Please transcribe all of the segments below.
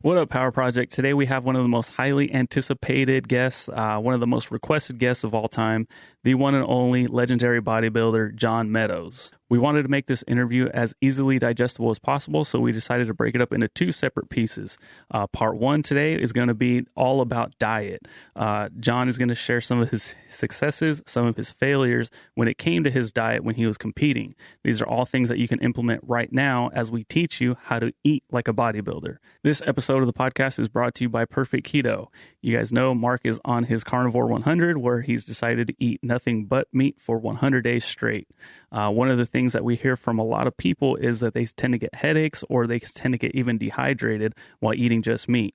What up, Power Project? Today we have one of the most highly anticipated guests, one of the most requested guests of all time, the one and only legendary bodybuilder, John Meadows. We wanted to make this interview as easily digestible as possible, so we decided to break it up into two separate pieces. Part one today is going to be all about diet. John is going to share some of his successes, some of his failures when it came to his diet when he was competing. These are all things that you can implement right now as we teach you how to eat like a bodybuilder. This episode of the podcast is brought to you by Perfect Keto. You guys know Mark is on his Carnivore 100, where he's decided to eat nothing but meat for 100 days straight. One of the things that we hear from a lot of people is that they tend to get headaches, or they tend to get even dehydrated while eating just meat.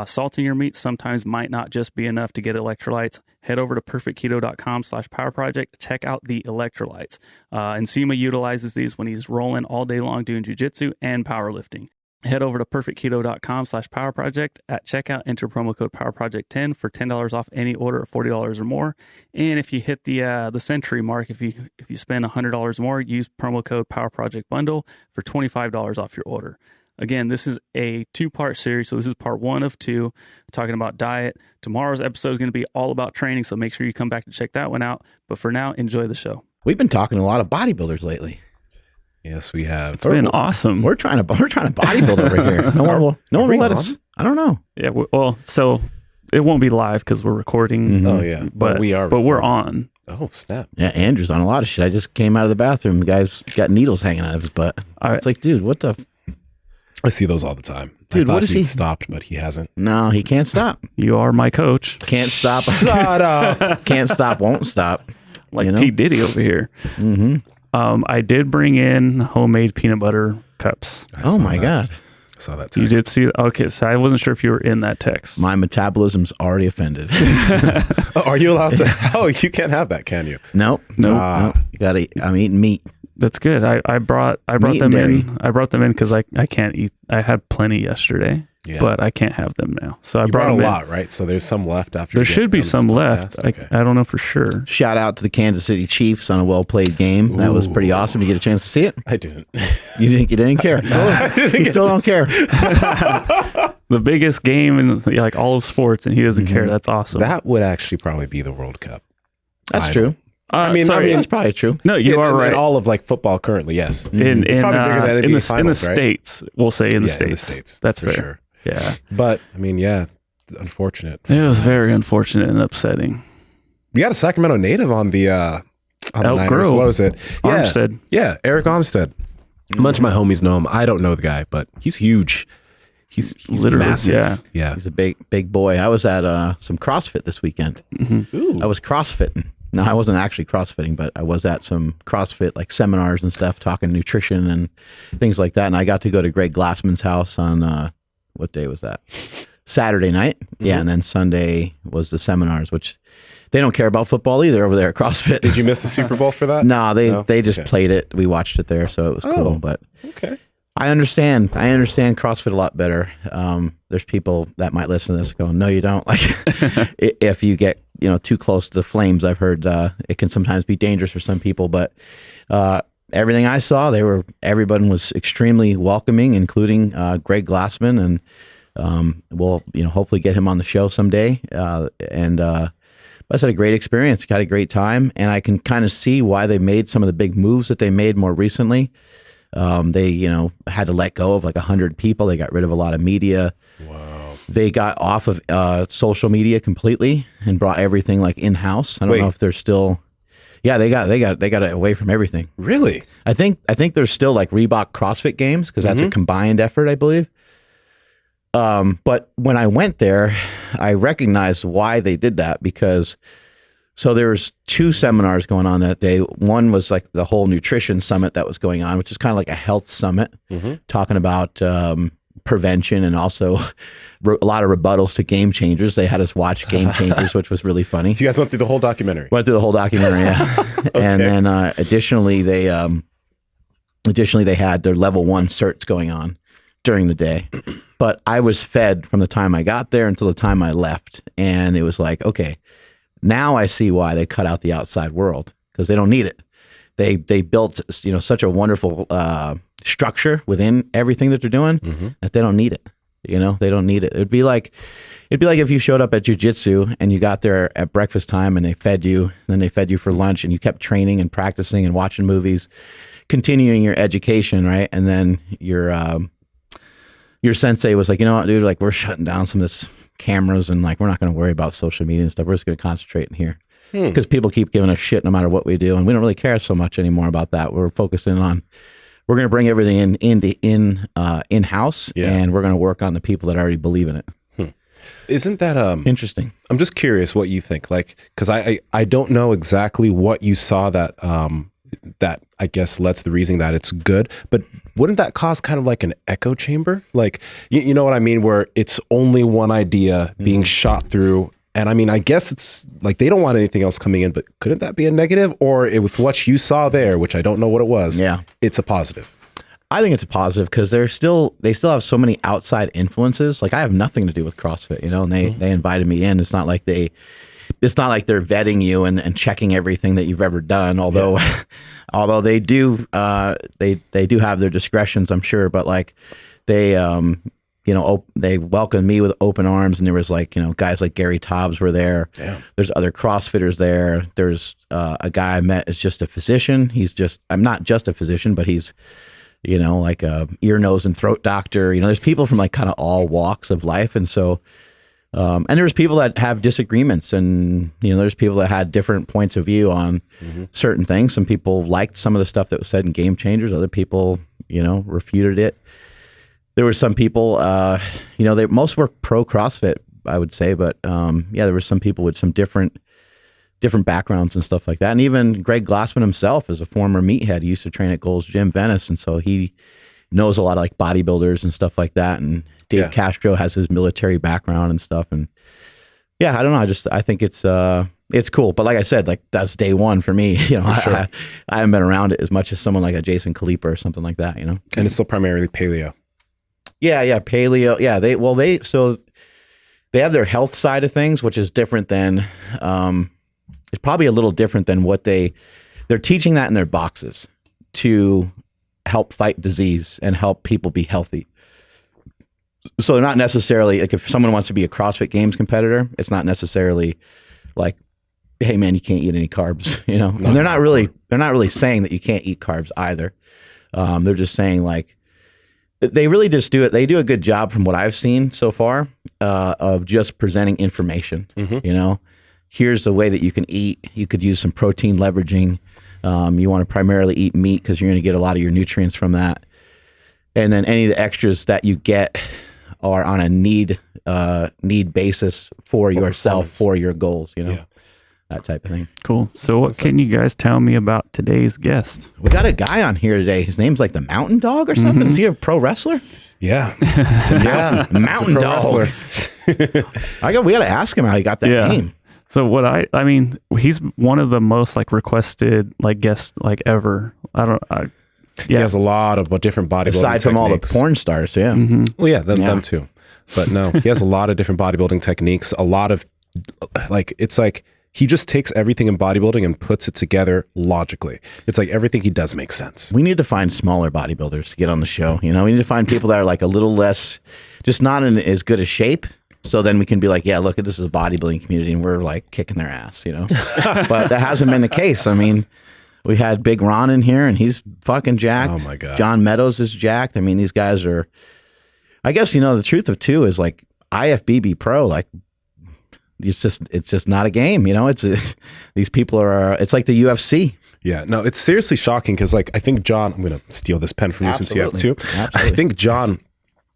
Salting your meat sometimes might not just be enough to get electrolytes. Head over to perfectketo.com/powerproject. Check out the electrolytes. Nsima utilizes these when he's rolling all day long doing jiu-jitsu and powerlifting. Head over to perfectketo.com/powerproject. At checkout, enter promo code PowerProject10 for $10 off any order of $40 or more. And if you hit the century mark, if you spend $100 more, use promo code PowerProjectBundle for $25 off your order. Again, this is a two-part series, so this is part one of two, talking about diet. Tomorrow's episode is going to be all about training, so make sure you come back to check that one out. But for now, enjoy the show. We've been talking to a lot of bodybuilders lately. Yes, we have. It's been awesome. We're trying to bodybuild over here. No one will let us. I don't know. Yeah. Well, so it won't be live because we're recording. Mm-hmm. Oh yeah, but we are. But we're on. Oh snap! Yeah, Andrew's on a lot of shit. I just came out of the bathroom. The guy's got needles hanging out of his butt. It's like, dude, what the? I see those all the time. Dude, what is he? Stopped, but he hasn't. No, he can't stop. You are my coach. Can't stop. Shut up. Can't stop. Won't stop. Like P. Diddy over here. Mm-hmm. I did bring in homemade peanut butter cups. Oh my God. I saw that text. You did see? Okay, so I wasn't sure if you were in that text. My metabolism's already offended. Oh, are you allowed to? Oh, you can't have that, can you? Nope. You gotta. I'm eating meat. That's good. I brought them in. I brought them in because I can't eat. I had plenty yesterday, but I can't have them now. So I brought them a lot, right? So there's some left after. There should be some left. Okay. I don't know for sure. Shout out to the Kansas City Chiefs on a well played game. That was pretty awesome. You get a chance to see it. I didn't. You didn't care. You still don't care. The biggest game in like all of sports, and he doesn't care. That's awesome. That would actually probably be the World Cup. That's true. I mean, that's probably true. No, you are right. In all of like football currently, yes. It's probably bigger than NBA finals, in the right? States, we'll say in the States. In the States. That's for fair. Sure. Yeah. But I mean, unfortunate. It was very unfortunate and upsetting. You got a Sacramento native on the Elk Grove. What was it? Armstead. Yeah, Eric Armstead. A bunch of my homies know him. I don't know the guy, but he's huge. He's literally massive. Yeah. He's a big boy. I was at some CrossFit this weekend. Mm-hmm. I was CrossFitting. No, I wasn't actually CrossFitting, but I was at some CrossFit like seminars and stuff, talking nutrition and things like that. And I got to go to Greg Glassman's house on what day was that? Saturday night. Mm-hmm. Yeah, and then Sunday was the seminars, which they don't care about football either over there at CrossFit. Did you miss the Super Bowl for that? No, they just played it. We watched it there, so it was cool. But okay. I understand CrossFit a lot better. There's people that might listen to this going, no, you don't. Like if you get, too close to the flames, I've heard it can sometimes be dangerous for some people, but everything I saw, everyone was extremely welcoming, including Greg Glassman, and we'll, hopefully get him on the show someday. I had a great experience, got a great time, and I can kind of see why they made some of the big moves that they made more recently. They, had to let go of like 100 people. They got rid of a lot of media. Wow. They got off of social media completely and brought everything like in-house. I don't know if they're still. Yeah, they got it away from everything. Really? I think there's still like Reebok CrossFit Games because that's a combined effort, I believe. But when I went there, I recognized why they did that because. So there was two seminars going on that day. One was like the whole nutrition summit that was going on, which is kind of like a health summit, talking about prevention and also a lot of rebuttals to Game Changers. They had us watch Game Changers, which was really funny. You guys went through the whole documentary? Went through the whole documentary, yeah. Okay. And then additionally, they had their level 1 certs going on during the day. But I was fed from the time I got there until the time I left. And it was like, okay, now I see why they cut out the outside world because they don't need it. They built such a wonderful structure within everything that they're doing that they don't need it. You know, they don't need it. It'd be like if you showed up at jiu-jitsu and you got there at breakfast time and they fed you, and then they fed you for lunch, and you kept training and practicing and watching movies, continuing your education, right? And then your sensei was like, you know what, dude, like we're shutting down some of this cameras and like we're not going to worry about social media and stuff. We're just going to concentrate in here. Because people keep giving us shit no matter what we do, and we don't really care so much anymore about that. We're focusing on, we're going to bring everything in-house, and we're going to work on the people that already believe in it. Isn't that interesting? I'm just curious what you think, like, because I don't know exactly what you saw that that I guess lets the reasoning that it's good, but wouldn't that cause kind of like an echo chamber? Like, you know what I mean, where it's only one idea being shot through. And I mean, I guess it's like they don't want anything else coming in, but couldn't that be a negative? Or with what you saw there, which I don't know what it was, it's a positive? I think it's a positive because they still have so many outside influences. Like I have nothing to do with CrossFit, you know, and they invited me in. It's not like they're vetting you and checking everything that you've ever done. Although, although they do have their discretions, I'm sure. But like they, you know, they welcomed me with open arms, and there was like, you know, guys like Gary Tobbs were there. Yeah. There's other CrossFitters there. There's a guy I met is just a physician. I'm not just a physician, but he's, you know, like a ear, nose, and throat doctor. You know, there's people from like kind of all walks of life. And so, and there's people that have disagreements, and, you know, there's people that had different points of view on certain things. Some people liked some of the stuff that was said in Game Changers. Other people, you know, refuted it. There were some people, you know, most were pro CrossFit, I would say, but there were some people with some different backgrounds and stuff like that. And even Greg Glassman himself is a former meathead. He used to train at Gold's Gym Venice, and so he knows a lot of like bodybuilders and stuff like that. And Dave Castro has his military background and stuff. And yeah, I don't know. I think it's cool. But like I said, like that's day one for me. You know, I haven't been around it as much as someone like a Jason Kalipa or something like that. You know, and it's still primarily paleo. Yeah, paleo. Yeah, they have their health side of things, which is different than, it's probably a little different than what they're teaching that in their boxes to help fight disease and help people be healthy. So they're not necessarily like, if someone wants to be a CrossFit Games competitor, it's not necessarily like, hey man, you can't eat any carbs, you know. And they're not really saying that you can't eat carbs either. They're just saying like, they really just do it. They do a good job from what I've seen so far of just presenting information. You know, here's the way that you can eat. You could use some protein leveraging. You want to primarily eat meat because you're going to get a lot of your nutrients from that. And then any of the extras that you get are on a need basis for yourself, for your goals, you know, that type of thing. Cool. So what can you guys tell me about today's guest? We got a guy on here today. His name's like the Mountain Dog or something. Is he a pro wrestler? Yeah. Mountain Dog. We got to ask him how he got that name. So what I mean, he's one of the most like requested like guests like ever. He has a lot of different bodybuilding aside from all the porn stars. Yeah. Well, yeah, them too. But no, he has a lot of different bodybuilding techniques. A lot of like, it's like he just takes everything in bodybuilding and puts it together logically. It's like everything he does makes sense. We need to find smaller bodybuilders to get on the show. You know, we need to find people that are like a little less, just not in as good a shape. So then we can be like, yeah, look, this is a bodybuilding community and we're like kicking their ass, you know. But that hasn't been the case. I mean, we had Big Ron in here and he's fucking jacked. Oh my God. John Meadows is jacked. I mean, these guys are, I guess, you know, the truth of too is like IFBB Pro, like it's just not a game, you know. These people are, it's like the UFC. Yeah, no, it's seriously shocking because like I think John, I'm going to steal this pen from you since you have two. I think John,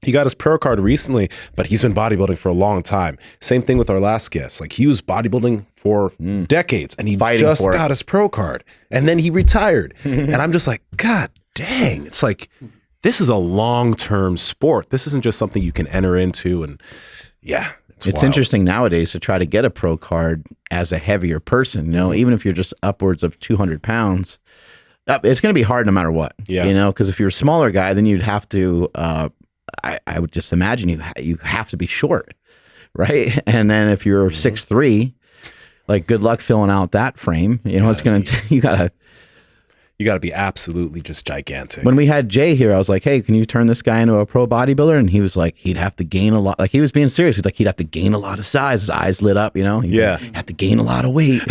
he got his pro card recently, but he's been bodybuilding for a long time. Same thing with our last guest. Like he was bodybuilding for decades and he just got his pro card and then he retired. And I'm just like, God dang, it's like, this is a long-term sport. This isn't just something you can enter into. And yeah, it's interesting nowadays to try to get a pro card as a heavier person, you know, even if you're just upwards of 200 pounds, it's going to be hard no matter what, you know, because if you're a smaller guy, then you'd have to, I would just imagine you have to be short, right? And then if you're 6'3", like good luck filling out that frame, you know, it's going to, you got to. You got to be absolutely just gigantic. When we had Jay here, I was like, hey, can you turn this guy into a pro bodybuilder? And he was like, he'd have to gain a lot. Like, he was being serious. He's like, he'd have to gain a lot of size. His eyes lit up, you know? He'd have to gain a lot of weight.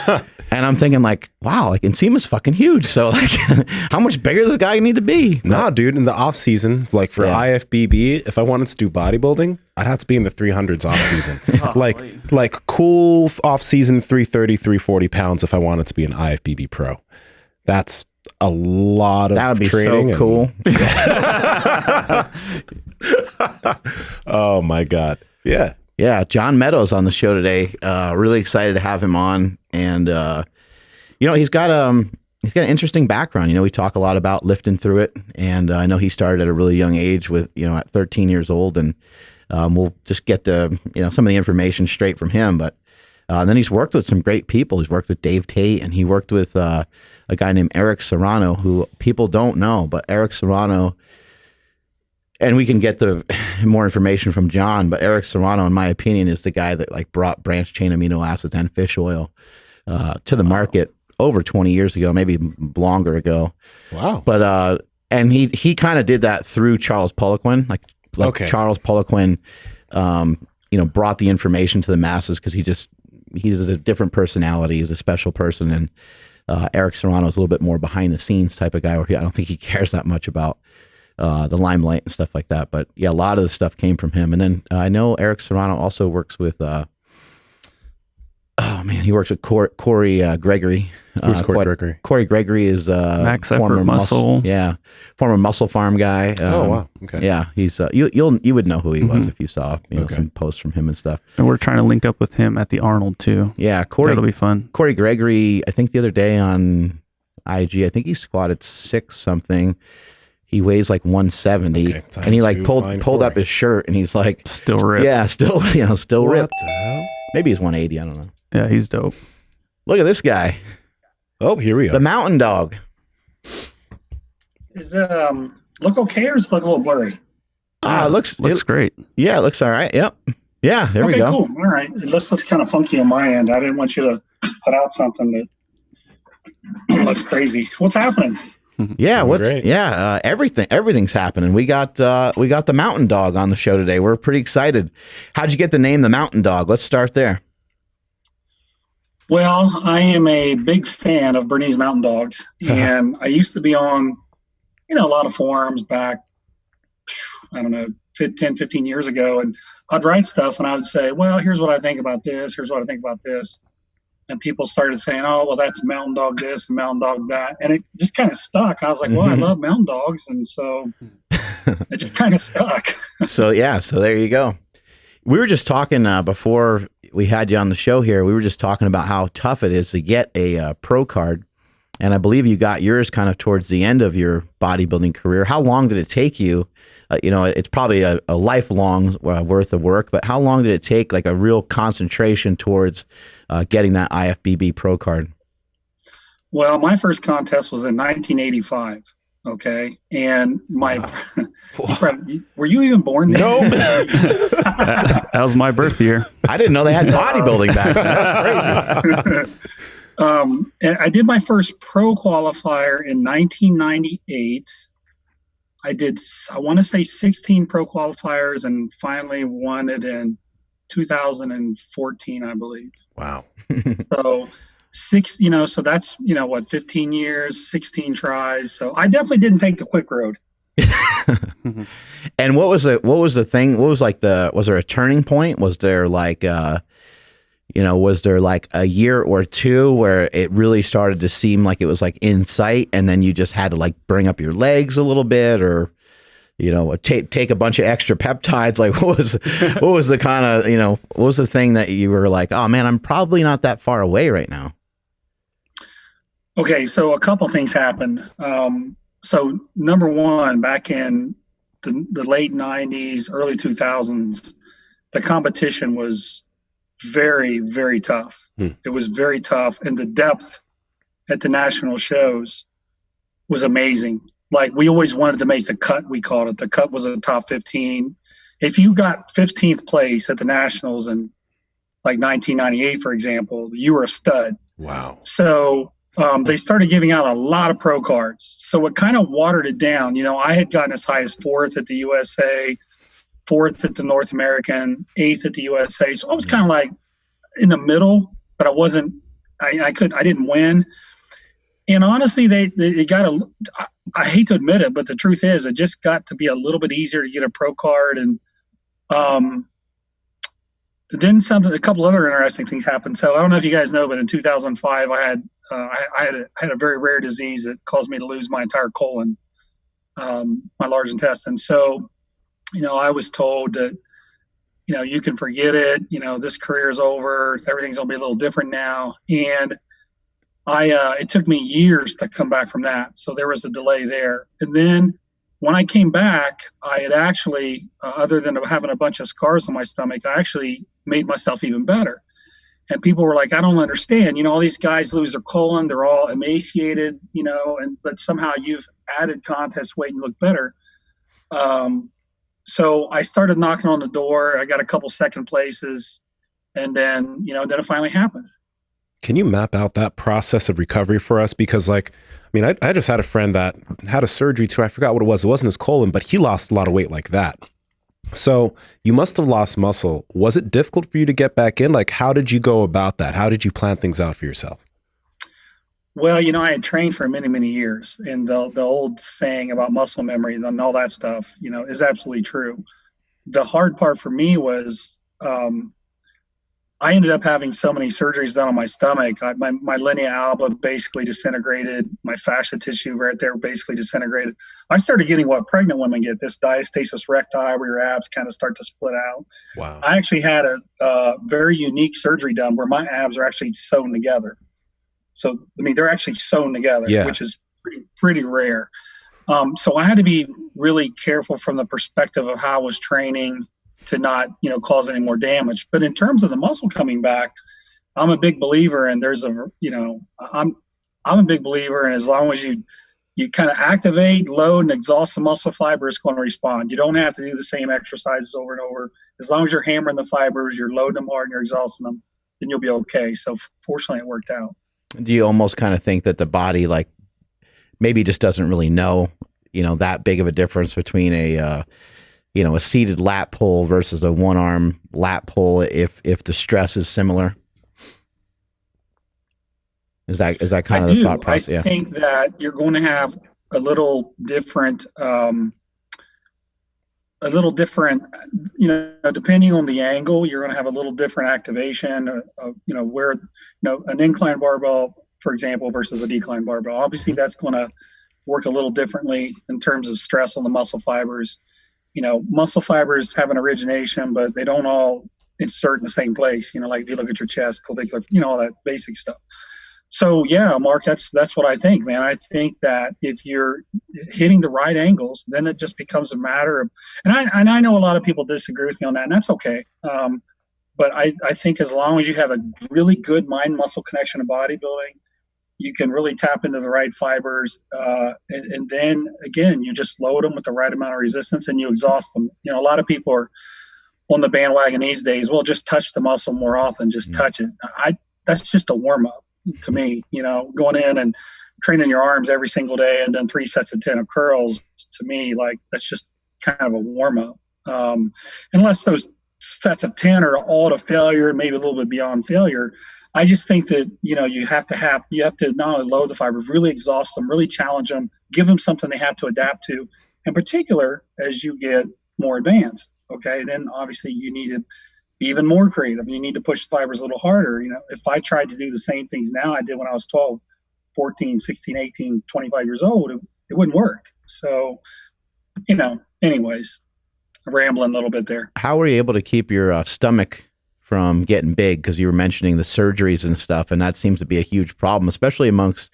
And I'm thinking like, wow, like Nsima's fucking huge. So like, how much bigger does this guy need to be? Nah, dude, in the off season, like for IFBB, if I wanted to do bodybuilding, I'd have to be in the 300s off season. like cool off season 330, 340 pounds if I wanted to be an IFBB pro. That's a lot of That would be training so cool. Oh my God. Yeah. Yeah, John Meadows on the show today. Really excited to have him on. And you know, he's got an interesting background. You know, we talk a lot about lifting through it. And I know he started at a really young age with, you know, at 13 years old. And we'll just get some of the information straight from him. But then he's worked with some great people. He's worked with Dave Tate, and he worked with a guy named Eric Serrano, who people don't know, but Eric Serrano, and we can get the more information from John, but Eric Serrano, in my opinion, is the guy that like brought branched chain amino acids and fish oil to the market over 20 years ago, maybe longer ago. Wow. But and he kind of did that through Charles Poliquin, like Charles Poliquin, brought the information to the masses because he's a different personality. He's a special person. And Eric Serrano is a little bit more behind the scenes type of guy where I don't think he cares that much about the limelight and stuff like that. But yeah, a lot of the stuff came from him. And then I know Eric Serrano also works with, he works with Corey Gregory. Who's Corey Gregory? Corey Gregory is Max Effort Muscle. Former Muscle Farm guy. Oh wow, okay. Yeah, he's you would know who he was if you saw some posts from him and stuff. And we're trying to link up with him at the Arnold too. Yeah, Corey, that'll be fun. Corey Gregory, I think the other day on IG, I think he squatted 6 something. He weighs like 170, and he like pulled up his shirt, and he's like still ripped. Yeah, still what ripped. The hell? Maybe he's 180. I don't know. Yeah, he's dope. Look at this guy. Oh, here we are. The Mountain Dog. Is it look okay or is it look a little blurry? It looks great. Yeah, it looks all right. Yep. Yeah, there we go. Cool. All right. It looks kind of funky on my end. I didn't want you to put out something that looks crazy. What's happening? Yeah, everything's happening. We got the Mountain Dog on the show today. We're pretty excited. How'd you get the name the Mountain Dog? Let's start there. Well, I am a big fan of Bernese Mountain Dogs, and I used to be on, a lot of forums back, I don't know, 10, 15 years ago, and I'd write stuff and I would say, well, here's what I think about this. Here's what I think about this. And people started saying, oh, well, that's Mountain Dog this and Mountain Dog that. And it just kind of stuck. I was like, well, I love Mountain Dogs. And so it just kind of stuck. So there you go. We were just talking before we had you on the show here. We were just talking about how tough it is to get a pro card. And I believe you got yours kind of towards the end of your bodybuilding career. How long did it take you? It's probably a lifelong worth of work, but how long did it take, like a real concentration towards getting that IFBB Pro card? Well, my first contest was in 1985. Okay. And were you even born then? No. That was my birth year. I didn't know they had bodybuilding back then. That's crazy. And I did my first pro qualifier in 1998. I want to say 16 pro qualifiers and finally won it in 2014, I believe. Wow. So so that's, 15 years, 16 tries. So I definitely didn't take the quick road. And what was the thing? What was was there a turning point? Was there was there like a year or two where it really started to seem like it was like in sight, and then you just had to like bring up your legs a little bit, or take a bunch of extra peptides? Like what was the kind of what was the thing that you were like, oh man, I'm probably not that far away right now? Okay, so a couple things happened. So number one, back in the late 90s, early 2000s, the competition was very, very tough. It was very tough. And the depth at the national shows was amazing. Like we always wanted to make the cut, we called it. The cut was a top 15. If you got 15th place at the nationals in like 1998, for example, you were a stud. Wow. So they started giving out a lot of pro cards. So it kind of watered it down. I had gotten as high as 4th at the USA, 4th at the North American, 8th at the USA. So I was kind of like in the middle, but I didn't win. And honestly, they got I hate to admit it, but the truth is it just got to be a little bit easier to get a pro card. And then a couple other interesting things happened. So I don't know if you guys know, but in 2005, I had a very rare disease that caused me to lose my entire colon, my large intestine. So, I was told that, you can forget it. This career is over. Everything's going to be a little different now. And it took me years to come back from that. So there was a delay there. And then when I came back, I had actually, other than having a bunch of scars on my stomach, I actually made myself even better. And people were like, I don't understand. All these guys lose their colon. They're all emaciated, but somehow you've added contest weight and look better. So I started knocking on the door. I got a couple second places. And then, then it finally happened. Can you map out that process of recovery for us? Because I just had a friend that had a surgery too. I forgot what it was. It wasn't his colon, but he lost a lot of weight like that. So you must have lost muscle. Was it difficult for you to get back in? Like, how did you go about that? How did you plan things out for yourself? Well, I had trained for many, many years, and the old saying about muscle memory and all that stuff, is absolutely true. The hard part for me was, I ended up having so many surgeries done on my stomach. My linea alba basically disintegrated. My fascia tissue right there basically disintegrated. I started getting what pregnant women get, this diastasis recti, where your abs kind of start to split out. Wow. I actually had a very unique surgery done where my abs are actually sewn together. So, they're actually sewn together, which is pretty rare. So I had to be really careful from the perspective of how I was training to not, cause any more damage. But in terms of the muscle coming back, I'm a big believer, and I'm a big believer in as long as you kind of activate, load, and exhaust the muscle fiber, it's going to respond. You don't have to do the same exercises over and over. As long as you're hammering the fibers, you're loading them hard, and you're exhausting them, then you'll be okay. So fortunately, it worked out. Do you almost kind of think that the body, maybe just doesn't really know, that big of a difference between a seated lat pull versus a one-arm lat pull if the stress is similar? Is that kind of the thought process? I think that you're going to have a little different, depending on the angle, you're going to have a little different activation, where, an incline barbell, for example, versus a decline barbell. Obviously, that's going to work a little differently in terms of stress on the muscle fibers. Muscle fibers have an origination, but they don't all insert in the same place. Like if you look at your chest, clavicular, all that basic stuff. So yeah, Mark, that's what I think, man. I think that if you're hitting the right angles, then it just becomes a matter of, and I know a lot of people disagree with me on that, and that's okay. But I think as long as you have a really good mind-muscle connection to bodybuilding, you can really tap into the right fibers. And then again, you just load them with the right amount of resistance and you exhaust them. A lot of people are on the bandwagon these days. Well, just touch the muscle more often, just touch it. That's just a warm up to me, going in and training your arms every single day and then 3 sets of 10 of curls, to me, that's just kind of a warm up. Unless those sets of 10 are all to failure, maybe a little bit beyond failure. I just think that, you have to not only load the fibers, really exhaust them, really challenge them, give them something they have to adapt to. In particular, as you get more advanced, okay, then obviously you need to be even more creative. You need to push the fibers a little harder. If I tried to do the same things now I did when I was 12, 14, 16, 18, 25 years old, it wouldn't work. So, anyways, I'm rambling a little bit there. How were you able to keep your stomach from getting big? Because you were mentioning the surgeries and stuff, and that seems to be a huge problem, especially amongst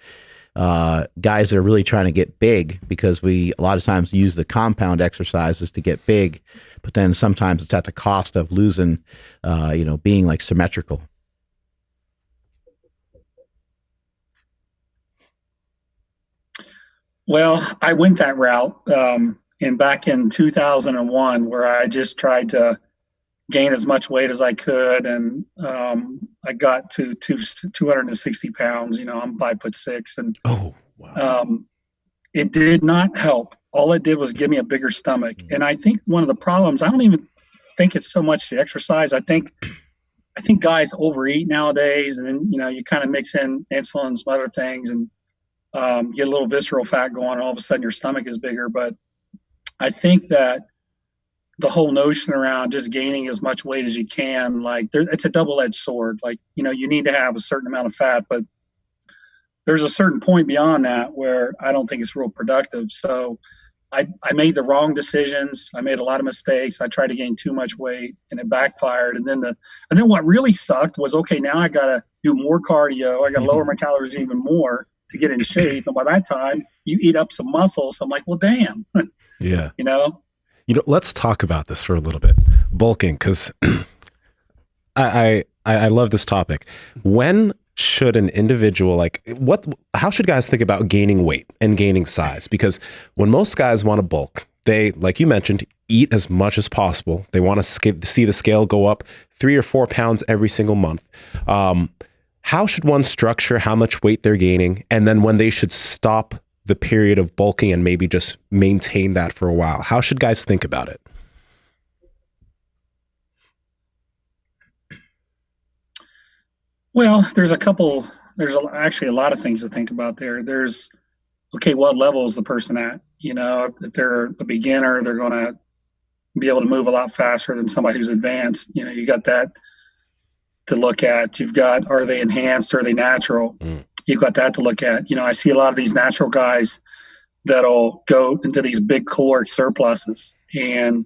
guys that are really trying to get big, because we a lot of times use the compound exercises to get big, but then sometimes it's at the cost of losing, being symmetrical. Well, I went that route, and back in 2001, where I just tried to gain as much weight as I could. And I got to 260 pounds. You know, I'm 5'6", and oh wow. It did not help. All it did was give me a bigger stomach. And I think one of the problems, I don't even think it's so much the exercise. I think guys overeat nowadays, and then, you know, you kind of mix in insulin and some other things, and get a little visceral fat going, and all of a sudden your stomach is bigger. But I think that the whole notion around just gaining as much weight as you can, like, it's a double-edged sword. Like, you know, you need to have a certain amount of fat, but there's a certain point beyond that where I don't think it's real productive. So I made the wrong decisions. I made a lot of mistakes. I tried to gain too much weight, and it backfired. And then what really sucked was, okay, now I got to do more cardio. I got to lower my calories even more to get in shape. And by that time, you eat up some muscle. So I'm like, well, damn. Yeah. You know, let's talk about this for a little bit. Bulking, because I love this topic. When should an individual, how should guys think about gaining weight and gaining size? Because when most guys want to bulk, they, like you mentioned, eat as much as possible. They want to see the scale go up 3 or 4 pounds every single month. How should one structure how much weight they're gaining, and then when they should stop the period of bulking and maybe just maintain that for a while? How should guys think about it? well, there's actually a lot of things to think about there. There's, okay, what level is the person at? You know, if they're a beginner, they're going to be able to move a lot faster than somebody who's advanced. You know, you got that to look at. You've got, are they enhanced? Are they natural? You've got that to look at. You know, I see a lot of these natural guys that'll go into these big caloric surpluses. And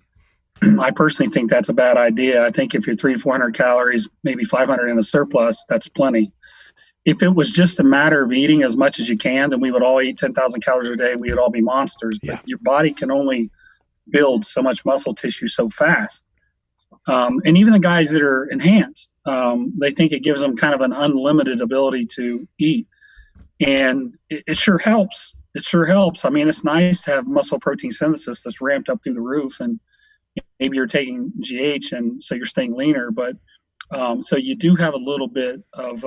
I personally think that's a bad idea. I think if you're 300-400 calories, maybe 500 in a surplus, that's plenty. If it was just a matter of eating as much as you can, then we would all eat 10,000 calories a day and we would all be monsters. Yeah. But your body can only build so much muscle tissue so fast. And even the guys that are enhanced, they think it gives them kind of an unlimited ability to eat. And it sure helps. It sure helps. I mean, it's nice to have muscle protein synthesis that's ramped up through the roof, and maybe you're taking GH and so you're staying leaner, but so you do have a little bit of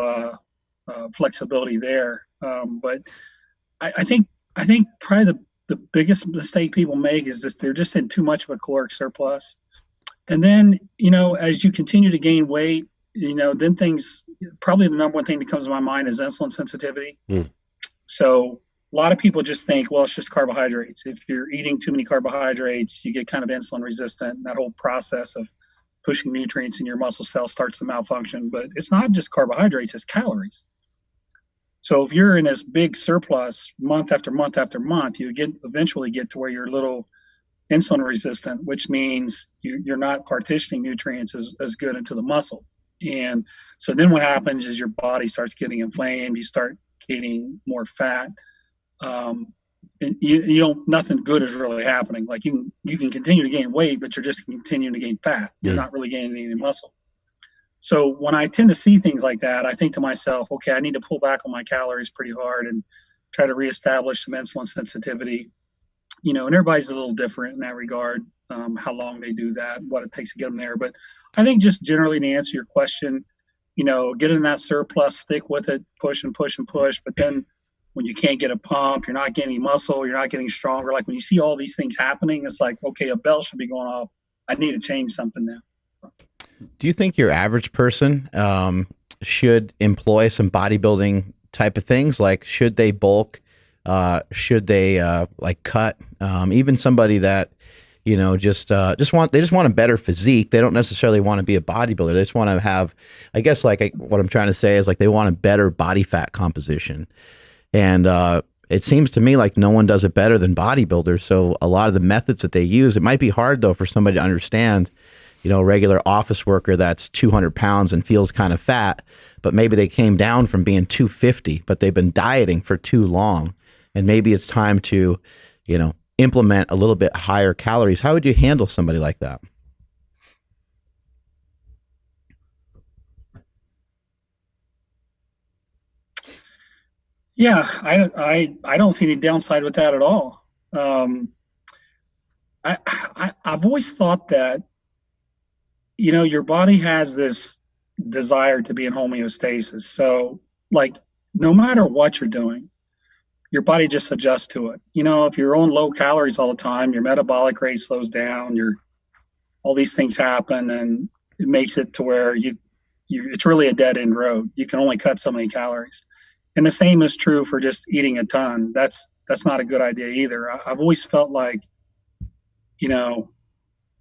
flexibility there. But I think probably the biggest mistake people make is this: they're just in too much of a caloric surplus. And then, you know, as you continue to gain weight, you know, then probably the number one thing that comes to my mind is insulin sensitivity. So a lot of people just think, well, it's just carbohydrates. If you're eating too many carbohydrates, you get kind of insulin resistant. And that whole process of pushing nutrients in your muscle cells starts to malfunction. But it's not just carbohydrates, it's calories. So if you're in this big surplus month after month after month, you eventually get to where you're a little insulin resistant, which means you're not partitioning nutrients as good into the muscle. And so then what happens is your body starts getting inflamed, you start gaining more fat. And you don't, nothing good is really happening. Like you can continue to gain weight, but you're just continuing to gain fat. You're not really gaining any muscle. So when I tend to see things like that, I think to myself, okay, I need to pull back on my calories pretty hard and try to reestablish some insulin sensitivity. You know, and everybody's a little different in that regard, how long they do that, what it takes to get them there. But I think just generally, to answer your question, you know, get in that surplus, stick with it, push and push and push. But then when you can't get a pump, you're not gaining muscle, you're not getting stronger. Like when you see all these things happening, it's like, okay, a bell should be going off. I need to change something now. Do you think your average person should employ some bodybuilding type of things? Like, should they bulk? Should they like cut? Even somebody that, you know, just want a better physique. They don't necessarily want to be a bodybuilder. They just want to have, I guess, what I'm trying to say is, like, they want a better body fat composition. And it seems to me like no one does it better than bodybuilders. So a lot of the methods that they use, it might be hard though for somebody to understand. You know, a regular office worker that's 200 pounds and feels kind of fat, but maybe they came down from being 250, but they've been dieting for too long. And maybe it's time to, you know, implement a little bit higher calories. How would you handle somebody like that? Yeah, I don't see any downside with that at all. I've always thought that your body has this desire to be in homeostasis. So like, no matter what you're doing, your body just adjusts to it. If you're on low calories all the time, your metabolic rate slows down, all these things happen, and it makes it to where it's really a dead end road. You can only cut so many calories. And the same is true for just eating a ton. That's not a good idea either. I've always felt like,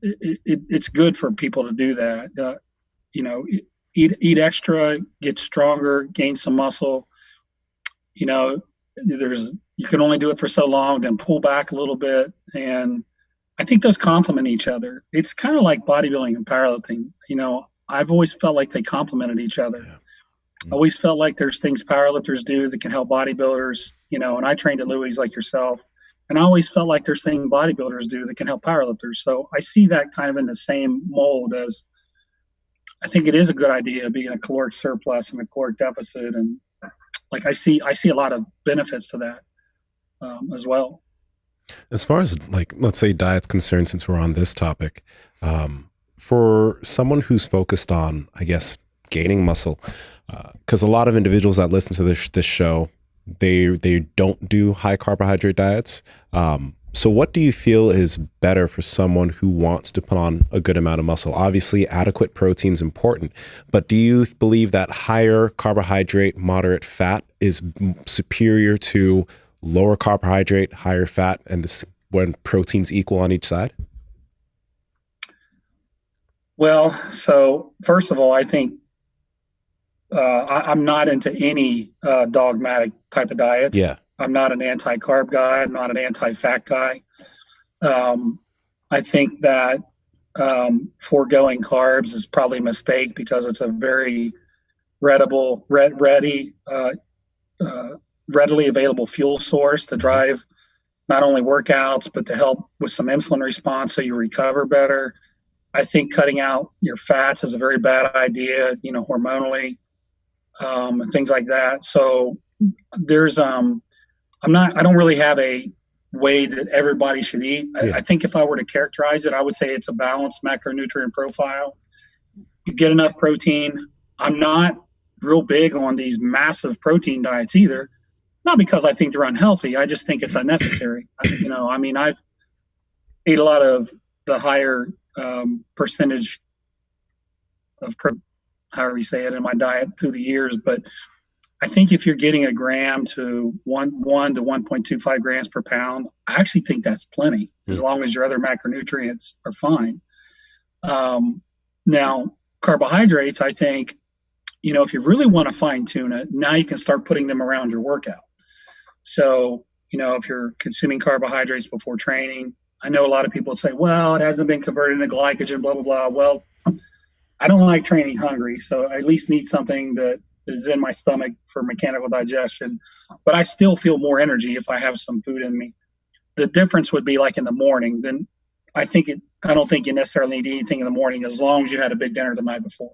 it's good for people to do that. Eat extra, get stronger, gain some muscle. You can only do it for so long, then pull back a little bit. And I think those complement each other. It's kind of like bodybuilding and powerlifting. I've always felt like they complemented each other. Yeah. I always felt like there's things powerlifters do that can help bodybuilders, and I trained at Louis like yourself. And I always felt like there's things bodybuilders do that can help powerlifters. So I see that kind of in the same mold as I think it is a good idea being a caloric surplus and a caloric deficit. And like, I see a lot of benefits to that as well. As far as like, let's say diet's concerned, since we're on this topic, for someone who's focused on, I guess, gaining muscle, because a lot of individuals that listen to this show, they don't do high carbohydrate diets. So what do you feel is better for someone who wants to put on a good amount of muscle? Obviously, adequate protein is important, but do you believe that higher carbohydrate, moderate fat is superior to lower carbohydrate, higher fat, and when protein's equal on each side? Well, so first of all, I think I'm not into any dogmatic type of diets. Yeah. I'm not an anti-carb guy. I'm not an anti-fat guy. I think that foregoing carbs is probably a mistake because it's a very readily available fuel source to drive not only workouts, but to help with some insulin response so you recover better. I think cutting out your fats is a very bad idea, hormonally, and things like that. So there's, I don't really have a way that everybody should eat. Yeah. I think if I were to characterize it, I would say it's a balanced macronutrient profile. You get enough protein. I'm not real big on these massive protein diets either. Not because I think they're unhealthy. I just think it's unnecessary. I've ate a lot of the higher percentage of however you say it in my diet through the years. But I think if you're getting a gram to 1 to 1.25 grams per pound, I actually think that's plenty as long as your other macronutrients are fine. Now, carbohydrates, I think, if you really want to fine tune it, now you can start putting them around your workout. So, if you're consuming carbohydrates before training, I know a lot of people say, well, it hasn't been converted into glycogen, blah, blah, blah. Well, I don't like training hungry, so I at least need something that is in my stomach for mechanical digestion, but I still feel more energy if I have some food in me. The difference would be like in the morning, then I don't think you necessarily need anything in the morning as long as you had a big dinner the night before.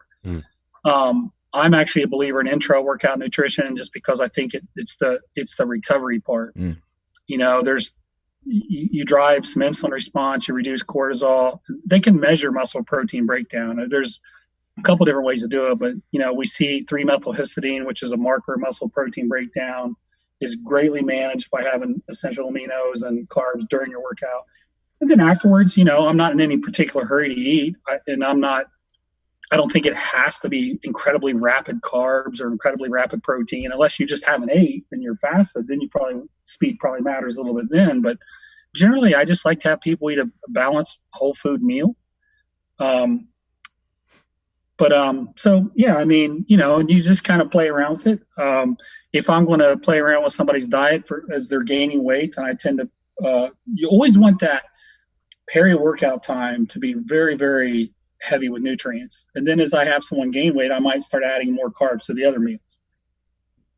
I'm actually a believer in intra-workout nutrition just because I think it's the recovery part. You drive some insulin response, you reduce cortisol. They can measure muscle protein breakdown. There's a couple different ways to do it, but we see 3-methylhistidine, which is a marker of muscle protein breakdown, is greatly managed by having essential aminos and carbs during your workout. And then afterwards, I'm not in any particular hurry to eat, I don't think it has to be incredibly rapid carbs or incredibly rapid protein unless you just haven't ate and you're fasted. Then speed probably matters a little bit then. But generally, I just like to have people eat a balanced whole food meal. So yeah, and you just kind of play around with it. If I'm going to play around with somebody's diet as they're gaining weight, and I tend to, you always want that peri-workout time to be very, very heavy with nutrients. And then as I have someone gain weight, I might start adding more carbs to the other meals.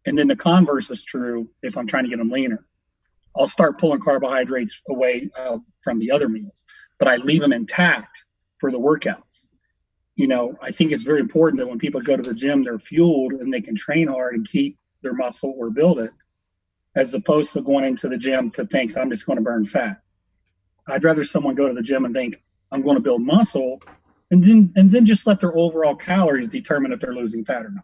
And then the converse is true if I'm trying to get them leaner. I'll start pulling carbohydrates away from the other meals, but I leave them intact for the workouts. I think it's very important that when people go to the gym, they're fueled and they can train hard and keep their muscle or build it, as opposed to going into the gym to think, I'm just going to burn fat. I'd rather someone go to the gym and think, I'm going to build muscle and then just let their overall calories determine if they're losing fat or not.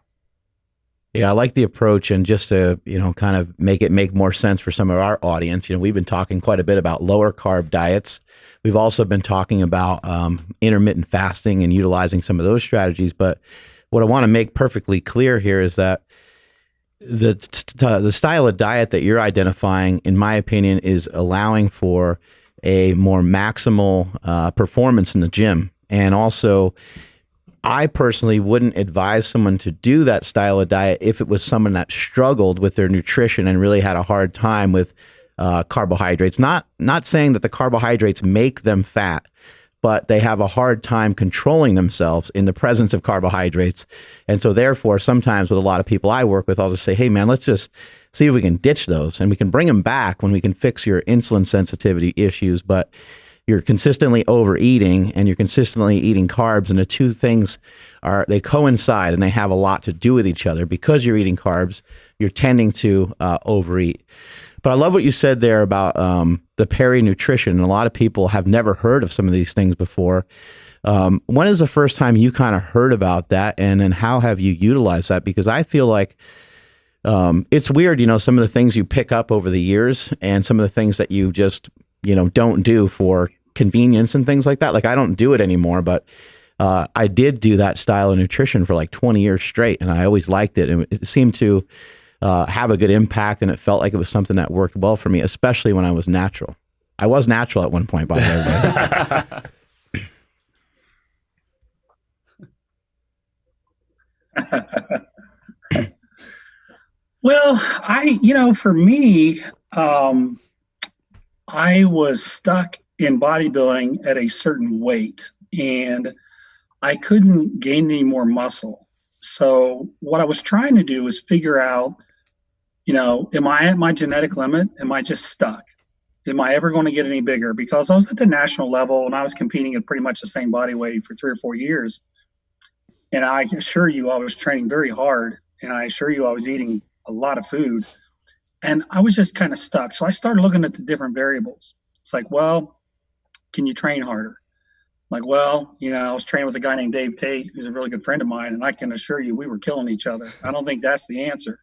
Yeah, I like the approach, and just to, kind of make more sense for some of our audience, we've been talking quite a bit about lower carb diets. We've also been talking about intermittent fasting and utilizing some of those strategies. But what I want to make perfectly clear here is that the style of diet that you're identifying, in my opinion, is allowing for a more maximal performance in the gym. And also, I personally wouldn't advise someone to do that style of diet if it was someone that struggled with their nutrition and really had a hard time with carbohydrates. Not saying that the carbohydrates make them fat, but they have a hard time controlling themselves in the presence of carbohydrates. And so therefore, sometimes with a lot of people I work with, I'll just say, hey man, let's just see if we can ditch those, and we can bring them back when we can fix your insulin sensitivity issues. But you're consistently overeating and you're consistently eating carbs, and the two things they coincide and they have a lot to do with each other. Because you're eating carbs, you're tending to overeat. But I love what you said there about the peri-nutrition. A lot of people have never heard of some of these things before. When is the first time you kind of heard about that, and then how have you utilized that? Because I feel like it's weird, some of the things you pick up over the years and some of the things that you just don't do for convenience and things like that. Like, I don't do it anymore, but I did do that style of nutrition for like 20 years straight, and I always liked it. And it seemed to have a good impact, and it felt like it was something that worked well for me, especially when I was natural. I was natural at one point, by the way. Well, for me, I was stuck in bodybuilding at a certain weight, and I couldn't gain any more muscle. So what I was trying to do was figure out, am I at my genetic limit? Am I just stuck? Am I ever going to get any bigger? Because I was at the national level and I was competing at pretty much the same body weight for 3 or 4 years. And I assure you, I was training very hard, and I assure you, I was eating a lot of food. And I was just kind of stuck. So I started looking at the different variables. It's like, well, can you train harder? Like, well, I was training with a guy named Dave Tate, who's a really good friend of mine, and I can assure you we were killing each other. I don't think that's the answer.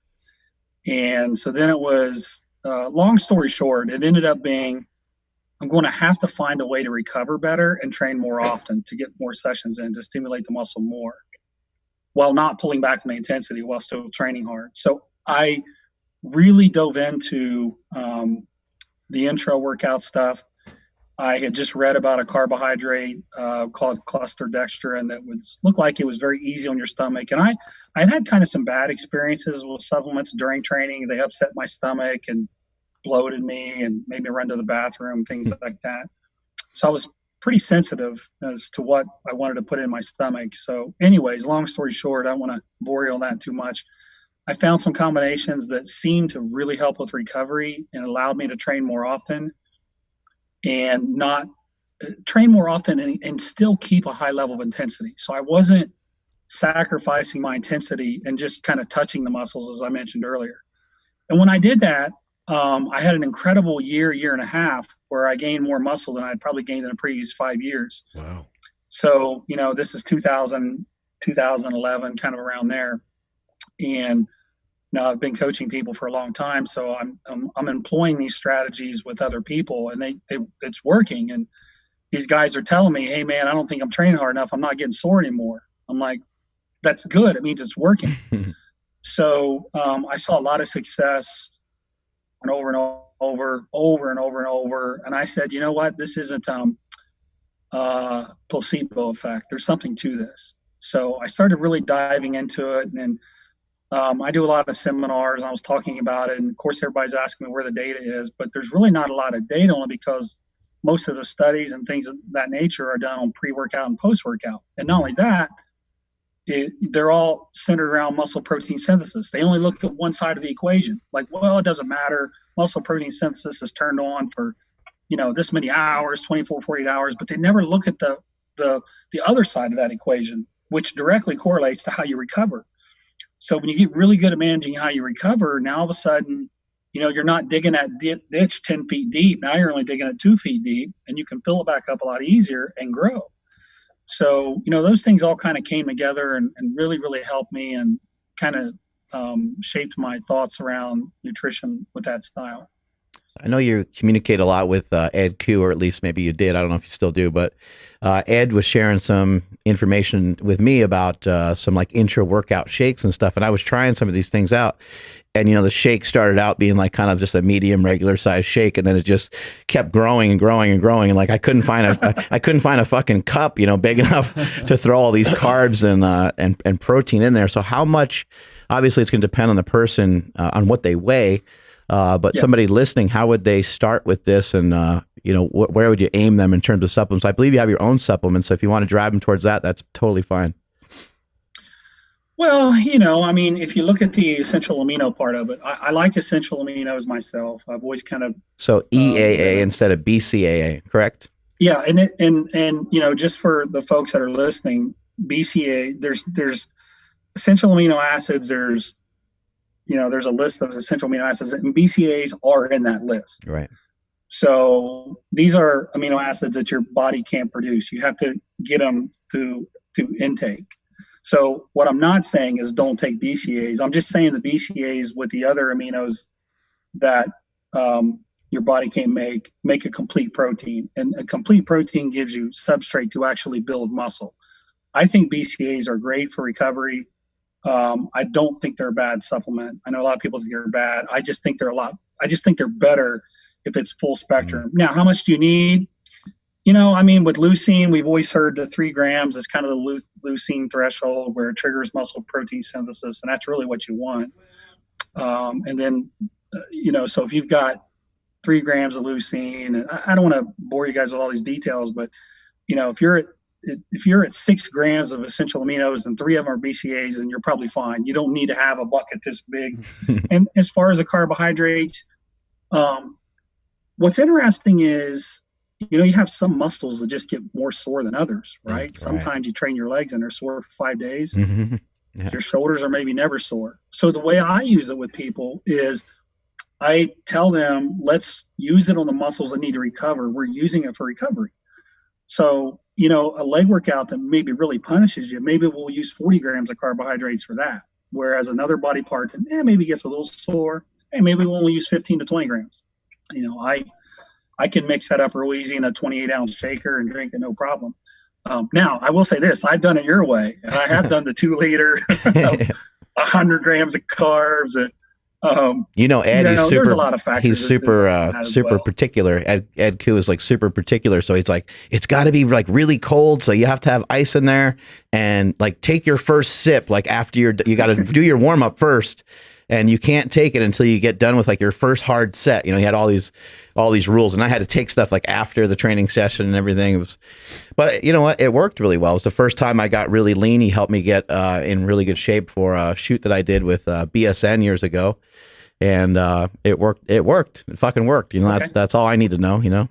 And so then it was, long story short, it ended up being, I'm going to have to find a way to recover better and train more often to get more sessions in to stimulate the muscle more, while not pulling back on the intensity while still training hard. So I really dove into the intra-workout stuff. I had just read about a carbohydrate called cluster dextrin that looked like it was very easy on your stomach. And I had kind of some bad experiences with supplements during training. They upset my stomach and bloated me and made me run to the bathroom, things like that. So I was pretty sensitive as to what I wanted to put in my stomach. So anyways, long story short, I don't want to bore you on that too much. I found some combinations that seemed to really help with recovery and allowed me to train more often and not train more often and still keep a high level of intensity. So I wasn't sacrificing my intensity and just kind of touching the muscles, as I mentioned earlier. And when I did that, I had an incredible year and a half where I gained more muscle than I'd probably gained in the previous 5 years. Wow. So, this is 2011, kind of around there. And now I've been coaching people for a long time, so I'm employing these strategies with other people, and it's working. And these guys are telling me, "Hey, man, I don't think I'm training hard enough. I'm not getting sore anymore." I'm like, "That's good. It means it's working." So I saw a lot of success, and over and over. And I said, "You know what? This isn't placebo effect. There's something to this." So I started really diving into it, and I do a lot of seminars. I was talking about it, and of course, everybody's asking me where the data is, but there's really not a lot of data on it because most of the studies and things of that nature are done on pre-workout and post-workout. And not only that, they're all centered around muscle protein synthesis. They only look at one side of the equation. Like, well, it doesn't matter. Muscle protein synthesis is turned on for, this many hours, 24, 48 hours, but they never look at the other side of that equation, which directly correlates to how you recover. So when you get really good at managing how you recover, now all of a sudden, you're not digging that ditch 10 feet deep. Now you're only digging it 2 feet deep, and you can fill it back up a lot easier and grow. So, those things all kind of came together and really, really helped me and kind of shaped my thoughts around nutrition with that style. I know you communicate a lot with Ed Q, or at least maybe you did. I don't know if you still do, but Ed was sharing some information with me about some like intra-workout shakes and stuff. And I was trying some of these things out. And, the shake started out being like kind of just a medium regular size shake. And then it just kept growing and growing and growing. And like, I couldn't find a fucking cup, big enough to throw all these carbs and protein in there. So how much, obviously it's going to depend on the person, on what they weigh. But somebody listening, how would they start with this? And, where would you aim them in terms of supplements? I believe you have your own supplements. So if you want to drive them towards that, that's totally fine. Well, if you look at the essential amino part of it, I like essential aminos myself. I've always kind of. So EAA instead of BCAA, correct? Yeah. And just for the folks that are listening, BCAA, there's essential amino acids. There's a list of essential amino acids, and BCAAs are in that list. Right. So these are amino acids that your body can't produce. You have to get them through intake. So what I'm not saying is don't take BCAAs. I'm just saying the BCAAs with the other aminos that your body can't make a complete protein. And a complete protein gives you substrate to actually build muscle. I think BCAAs are great for recovery. I don't think they're a bad supplement. I know a lot of people think they're bad. I just think they're better if it's full spectrum. Now, how much do you need? With leucine, we've always heard that 3 grams is kind of the leucine threshold where it triggers muscle protein synthesis, and that's really what you want. And then, so if you've got 3 grams of leucine, and I don't want to bore you guys with all these details, but, if you're at 6 grams of essential aminos and 3 of them are BCAAs, then you're probably fine. You don't need to have a bucket this big. And as far as the carbohydrates, what's interesting is, you have some muscles that just get more sore than others, right? Sometimes you train your legs and they're sore for 5 days. Mm-hmm. Yeah. Your shoulders are maybe never sore. So the way I use it with people is I tell them, let's use it on the muscles that need to recover. We're using it for recovery. So, a leg workout that maybe really punishes you, maybe we'll use 40 grams of carbohydrates for that. Whereas another body part that maybe gets a little sore, maybe we'll only use 15 to 20 grams. I can mix that up real easy in a 28-ounce shaker and drink it no problem. Now, I will say this. I've done it your way. And I have done the 2-liter, 100 grams of carbs. And, Ed, there's a lot of factors. He's super particular. Ed Q is like super particular. So he's like, it's got to be like really cold. So you have to have ice in there and like take your first sip. Like after you got to do your warm up first. And you can't take it until you get done with like your first hard set. He had all these rules, and I had to take stuff like after the training session and everything. But you know what? It worked really well. It was the first time I got really lean. He helped me get in really good shape for a shoot that I did with BSN years ago, and it worked. It fucking worked. Okay. That's all I need to know.